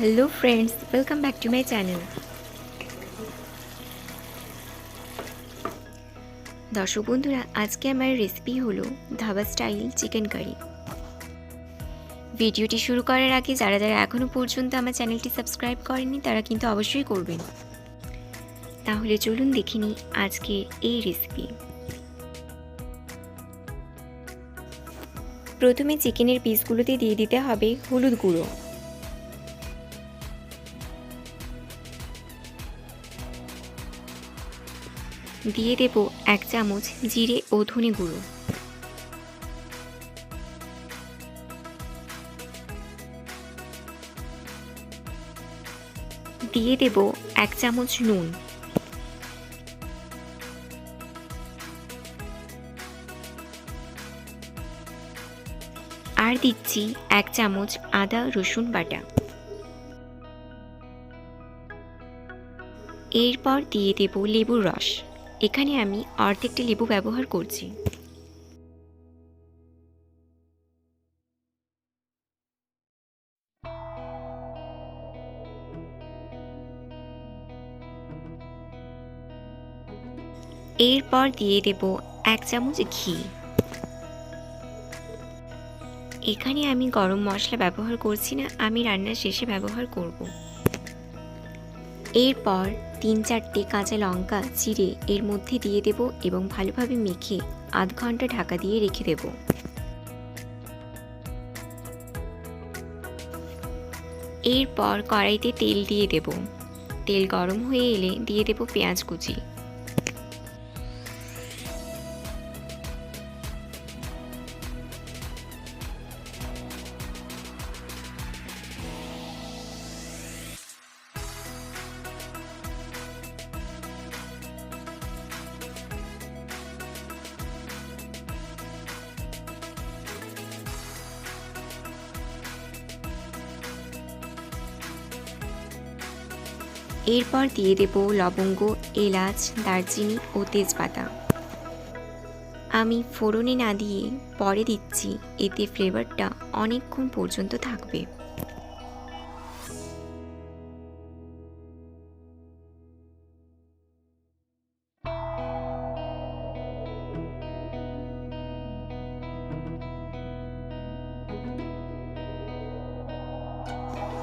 Hello friends, welcome back to my channel. দর্শক বন্ধুরা, আজকে আমার রেসিপি হলো ধাবা স্টাইল চিকেন কারি। ভিডিওটি শুরু করার আগে যারা যারা এখনো পর্যন্ত আমার চ্যানেলটি সাবস্ক্রাইব করেননি তারা কিন্তু অবশ্যই করবেন। তাহলে চলুন দেখে নিই আজকে এই রেসিপি। প্রথমে চিকেনের পিসগুলোতে দিয়ে দিতে হবে হলুদ গুঁড়ো, দিয়ে দেব 1 চামচ জিরে ও ধনে গুঁড়ো, দিয়ে দেব 1 চামচ নুন, আর দিচ্ছি 1 চামচ আদা রসুন বাটা। এরপর দিয়ে দেব লেবুর রস। এখানে আমি অর্ধেকটা লেবু ব্যবহার করছি। এরপর দিয়ে দেব 1 চামচ ঘি। এখানে আমি গরম মশলা ব্যবহার করছি না, আমি রান্নার শেষে ব্যবহার করব। এরপর 3-4টে কাঁচা লঙ্কা চিড়ে এর মধ্যে দিয়ে দেব এবং ভালোভাবে মেখে আধ ঘন্টা ঢাকা দিয়ে রেখে দেব। এরপর কড়াইতে তেল দিয়ে দেব। তেল গরম হয়ে এলে দিয়ে দেব পেঁয়াজ কুচি। এরপর দিয়ে দেব লবঙ্গ, এলাচ, দারচিনি ও তেজপাতা। আমি ফোড়নে না দিয়ে পরে দিচ্ছি, এতে ফ্লেভারটা অনেকক্ষণ পর্যন্ত থাকবে।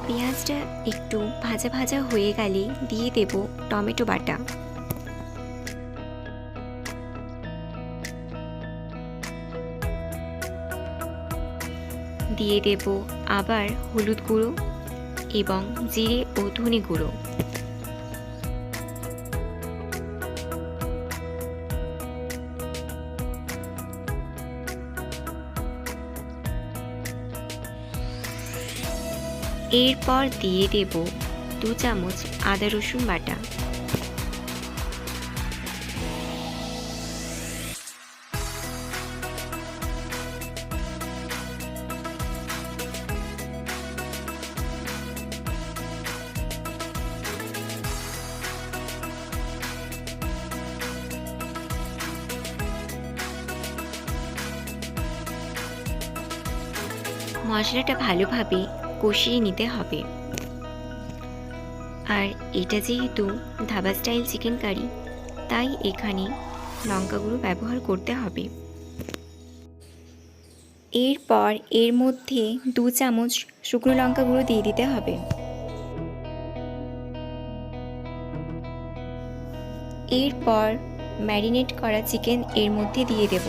পেঁয়াজটা একটু ভাজা ভাজা হয়ে গেলে দিয়ে দেব টমেটো বাটা। দিয়ে দেব আবার হলুদ গুঁড়ো এবং জিরে ও ধনে গুঁড়ো। এরপর দিয়ে দেব 2 চামচ আদা রসুন বাটা। মশলাটা ভালোভাবে কষিয়ে নিতে হবে। আর এটা যেহেতু ধাবা স্টাইল চিকেন কারি, তাই এখানে লঙ্কা গুঁড়ো ব্যবহার করতে হবে। এরপর এর মধ্যে 2 চামচ শুকনো লঙ্কা গুঁড়ো দিয়ে দিতে হবে। এরপর ম্যারিনেট করা চিকেন এর মধ্যে দিয়ে দেব।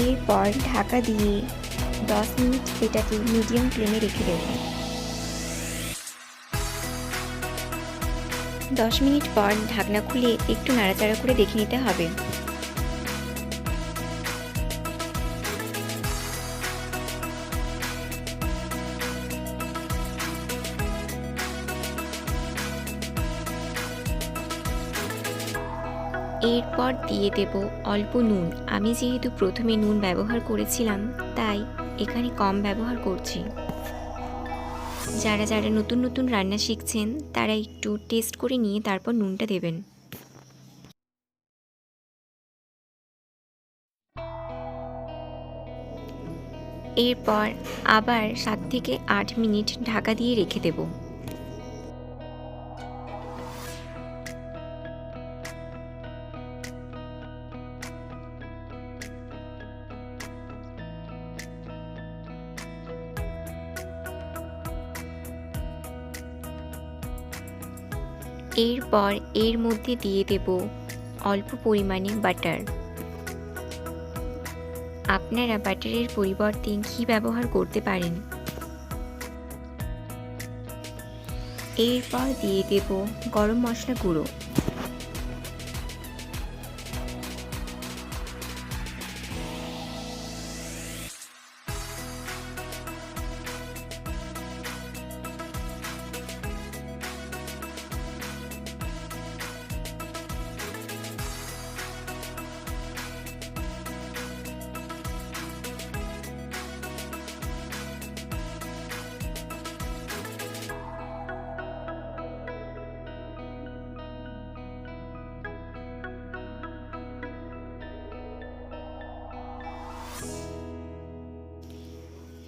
এরপর ঢাকা দিয়ে 10 মিনিট এটাকে মিডিয়াম ফ্লেমে রেখে দেব। 10 মিনিট পর ঢাকনা খুলে একটু নাড়াচাড়া করে দেখে নিতে হবে। এরপর দিয়ে দেব অল্প নুন। আমি যেহেতু প্রথমে নুন ব্যবহার করেছিলাম, তাই এখানে কম ব্যবহার করছি। যারা যারা নতুন নতুন রান্না শিখছেন তারা একটু টেস্ট করে নিয়ে তারপর নুনটা দেবেন। এরপর আবার 7 থেকে 8 মিনিট ঢাকা দিয়ে রেখে দেব। এরপর এর মধ্যে দিয়ে দেব অল্প পরিমাণে বাটার। আপনারা বাটারের পরিবর্তে ঘি ব্যবহার করতে পারেন। এরপর দিয়ে দেব গরম মশলা গুঁড়ো।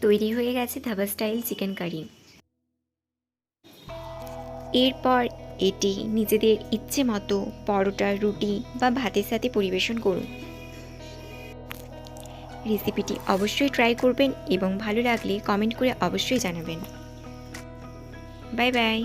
তৈরি হয়ে গেছে ধাবা স্টাইল চিকেন কারি। এরপর এটি নিজেদের ইচ্ছে মতো পরোটা, রুটি বা ভাতের সাথে পরিবেশন করুন। রেসিপিটি অবশ্যই ট্রাই করবেন এবং ভালো লাগলে কমেন্ট করে অবশ্যই জানাবেন। Bye bye.